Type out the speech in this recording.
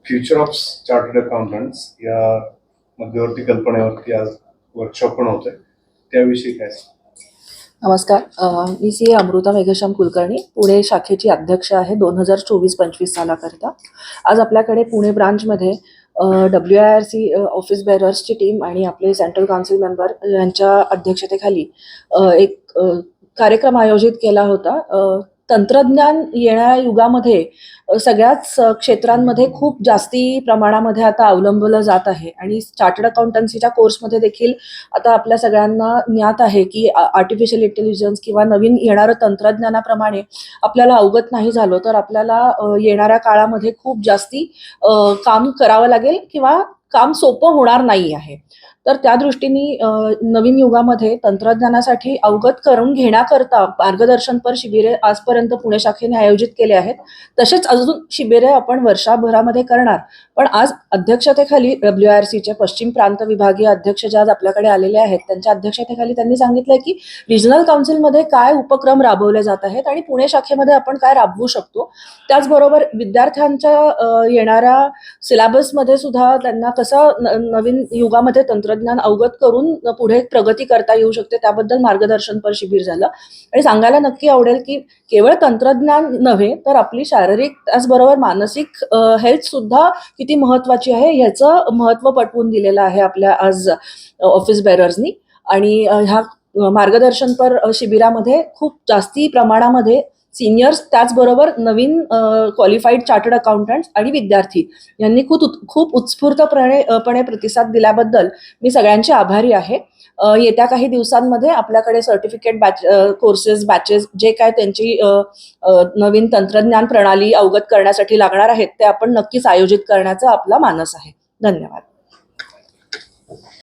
Future of chartered accountants या मध्यवर्ती कल्पनेवरती आज वर्कशॉप पण होतोय, त्याविषयी काय? नमस्कार. मी सी अमृता मेघश्याम कुलकर्णी, पुणे शाखेची अध्यक्ष आहे 2024-25 सालाकरिता. आज आपल्याकडे पुणे ब्रांचमध्ये WIRC ऑफिस बेरर्सची टीम आणि आपले सेंट्रल काउन्सिल मेंबर यांच्या अध्यक्षतेखाली एक कार्यक्रम आयोजित केला होता. तंत्रज्ञान येणाऱ्या युगामध्ये सगळ्याच क्षेत्रांमध्ये खूप जास्ती प्रमाणामध्ये आता अवलंबलं जात आहे आणि चार्टर्ड अकाउंटन्सीच्या कोर्समध्ये देखील आता आपल्या सगळ्यांना ज्ञात आहे की आर्टिफिशियल इंटेलिजन्स किंवा नवीन येणारं तंत्रज्ञानाप्रमाणे आपल्याला अवगत नाही झालं तर आपल्याला येणाऱ्या काळामध्ये खूप जास्ती काम करावं लागेल किंवा काम सोपं होणार नाही आहे. तर त्या दृष्टीने नवीन युगामध्ये तंत्रज्ञानासाठी अवगत करून घेण्याकरता मार्गदर्शनपर शिबिरे आजपर्यंत पुणे शाखेने आयोजित केले आहेत. तसेच अजून शिबिरे आपण वर्षभरामध्ये करणार. पण आज अध्यक्षतेखाली WIRCचे पश्चिम प्रांत विभागीय अध्यक्ष जे आज आपल्याकडे आलेले आहेत त्यांच्या अध्यक्षतेखाली त्यांनी सांगितलंय की रिजनल काउन्सिलमध्ये काय उपक्रम राबवले जात आहेत आणि पुणे शाखेमध्ये आपण काय राबवू शकतो. त्याचबरोबर विद्यार्थ्यांच्या येणाऱ्या सिलेबसमध्ये सुद्धा त्यांना कसं नवीन युगामध्ये तंत्रज्ञान अवगत करून पुढे प्रगती करता येऊ शकते त्याबद्दल मार्गदर्शनपर शिबिर झालं. आणि सांगायला नक्की आवडेल की केवळ तंत्रज्ञान नव्हे तर आपली शारीरिक त्याचबरोबर मानसिक हेल्थ सुद्धा किती महत्वाची आहे याचं महत्त्व पटवून दिलेलं आहे आपल्या आज ऑफिस बेरर्सनी. आणि ह्या मार्गदर्शनपर शिबिरामध्ये खूप जास्ती प्रमाणामध्ये सिनियर्स त्याचबरोबर नवीन क्वालिफाईड चार्टर्ड अकाउंटंट्स आणि विद्यार्थी यांनी खूप उत्स्फूर्तपणे प्रतिसाद दिल्याबद्दल मी सगळ्यांचे आभारी आहे. येत्या काही दिवसांमध्ये आपल्याकडे सर्टिफिकेट कोर्सेस बॅचेस जे काय त्यांची नवीन तंत्रज्ञान प्रणाली अवगत करण्यासाठी लागणार आहेत ते आपण नक्कीच आयोजित करण्याचा आपला मानस आहे. धन्यवाद.